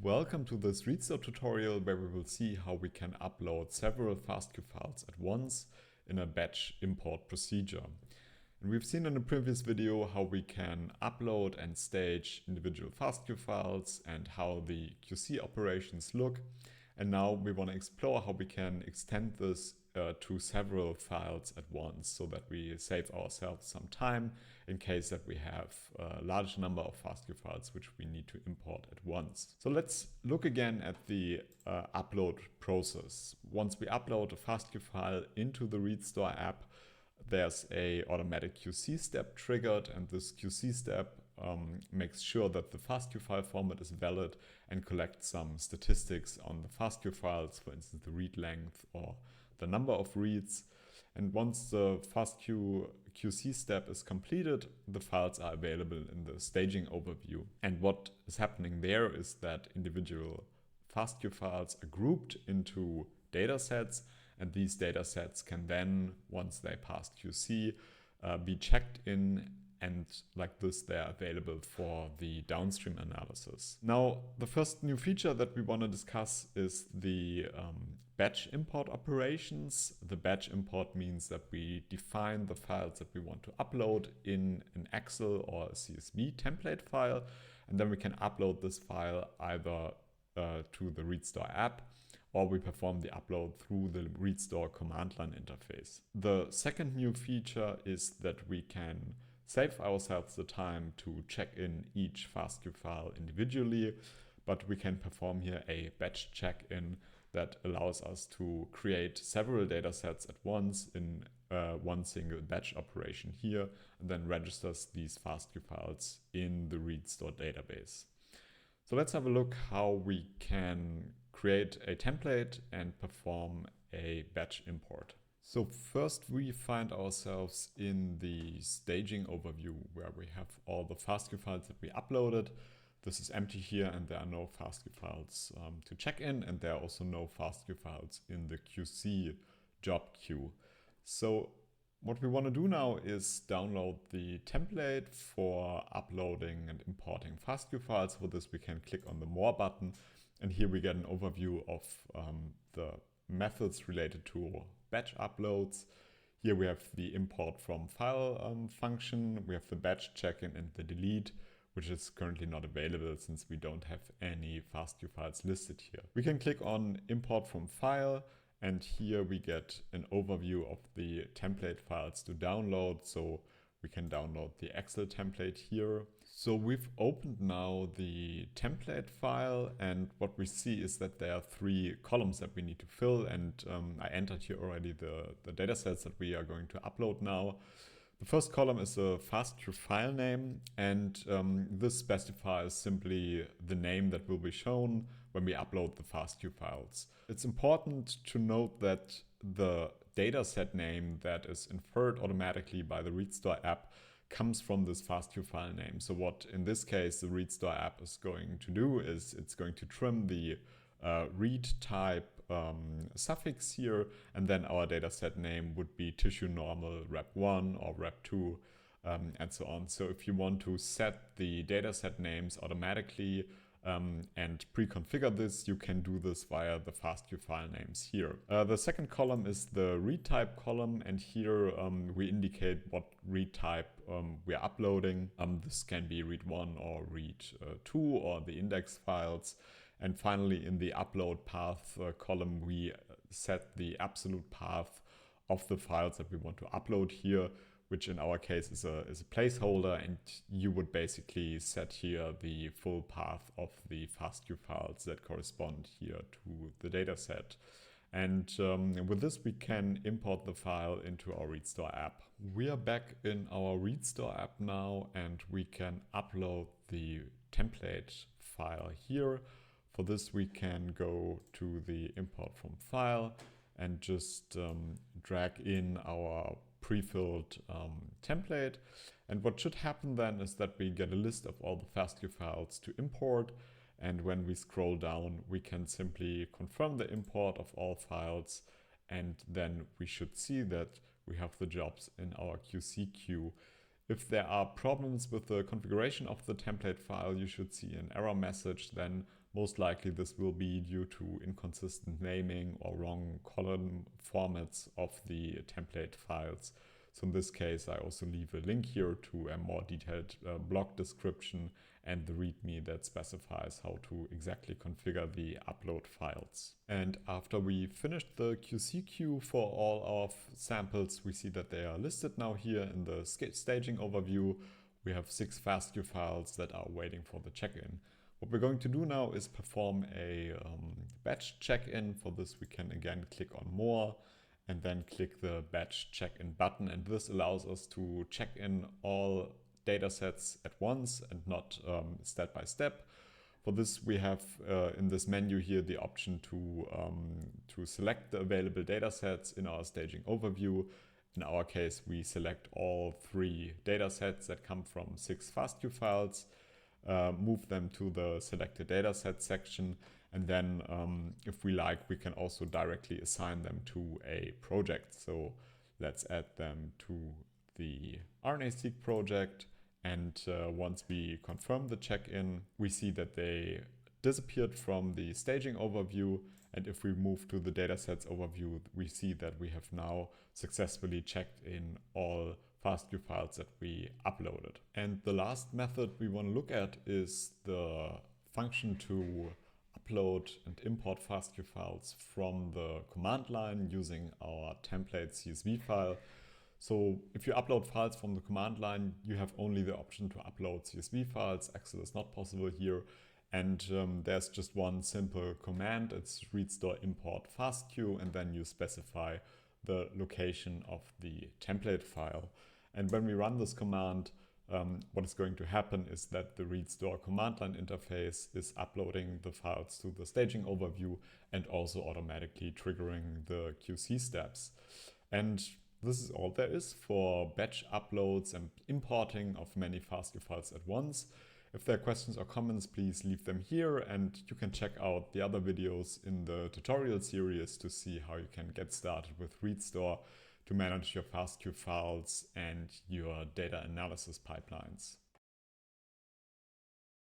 Welcome to this ReadStore tutorial where we will see how we can upload several FASTQ files at once in a batch import procedure. And we've seen in a previous video how we can upload and stage individual FASTQ files and how the QC operations look. And now we want to explore how we can extend this to several files at once so that we save ourselves some time in case that we have a large number of FASTQ files which we need to import at once. So let's look again at the upload process. Once we upload a FASTQ file into the ReadStore app, there's a automatic QC step triggered, and this QC step makes sure that the FASTQ file format is valid and collects some statistics on the FASTQ files, for instance the read length or the number of reads. And once the FASTQ QC step is completed, the files are available in the staging overview. And what is happening there is that individual FASTQ files are grouped into datasets, and these datasets can then, once they pass QC, be checked in, and like this they're available for the downstream analysis. Now, the first new feature that we want to discuss is the batch import operations. The batch import means that we define the files that we want to upload in an Excel or a CSV template file, and then we can upload this file either to the ReadStore app, or we perform the upload through the ReadStore command line interface. The second new feature is that we can save ourselves the time to check in each FASTQ file individually, but we can perform here a batch check-in that allows us to create several datasets at once in one single batch operation here, and then registers these FASTQ files in the ReadStore database. So let's have a look how we can create a template and perform a batch import. So first we find ourselves in the staging overview where we have all the FASTQ files that we uploaded. This is empty here, and there are no FASTQ files to check in, and there are also no FASTQ files in the QC job queue. So what we want to do now is download the template for uploading and importing FASTQ files. For this we can click on the More button, and here we get an overview of the methods related to batch uploads. Here we have the import from file function, we have the batch check-in and the delete, which is currently not available since we don't have any FASTQ files listed here. We can click on import from file, and here we get an overview of the template files to download. So we can download the Excel template here. So we've opened now the template file, and what we see is that there are 3 columns that we need to fill, and I entered here already the datasets that we are going to upload now. The first column is a FASTQ file name, and this specifies simply the name that will be shown when we upload the FASTQ files. It's important to note that the dataset name that is inferred automatically by the ReadStore app comes from this FASTQ file name. So what in this case the ReadStore app is going to do is it's going to trim the read type suffix here, and then our dataset name would be tissue normal rep1 or rep2 and so on. So if you want to set the dataset names automatically and pre-configure this, you can do this via the FASTQ file names here. The second column is the read type column, and here we indicate what read type we are uploading. This can be read1 or read2 or the index files. And finally, in the upload path column, we set the absolute path of the files that we want to upload here, which in our case is a placeholder, and you would basically set here the full path of the FASTQ files that correspond here to the dataset. And with this we can import the file into our ReadStore app. We are back in our ReadStore app now, and we can upload the template file here. For this we can go to the import from file and just drag in our pre-filled template. And what should happen then is that we get a list of all the FASTQ files to import, and when we scroll down we can simply confirm the import of all files, and then we should see that we have the jobs in our QC queue. If there are problems with the configuration of the template file, you should see an error message then, Most likely this will be due to inconsistent naming or wrong column formats of the template files. So in this case, I also leave a link here to a more detailed blog description and the README that specifies how to exactly configure the upload files. And after we finished the QC queue for all of samples, we see that they are listed now here in the staging overview. We have 6 FASTQ files that are waiting for the check-in. What we're going to do now is perform a batch check-in. For this, we can again click on More and then click the batch check-in button. And this allows us to check in all datasets at once and not step by step. For this, we have in this menu here the option to select the available datasets in our staging overview. In our case, we select all 3 datasets that come from 6 FASTQ files. Move them to the selected dataset section, and then if we like, we can also directly assign them to a project. So let's add them to the RNA-Seq project, and once we confirm the check-in, we see that they disappeared from the staging overview, and if we move to the datasets overview, we see that we have now successfully checked in all FASTQ files that we uploaded. And the last method we want to look at is the function to upload and import FASTQ files from the command line using our template CSV file. So if you upload files from the command line, you have only the option to upload CSV files. Excel is not possible here. And there's just one simple command. It's ReadStore import FASTQ, and then you specify the location of the template file. And when we run this command, what is going to happen is that the ReadStore command line interface is uploading the files to the staging overview and also automatically triggering the QC steps. And this is all there is for batch uploads and importing of many FASTQ files at once. If there are questions or comments, please leave them here, and you can check out the other videos in the tutorial series to see how you can get started with ReadStore to manage your FASTQ files and your data analysis pipelines.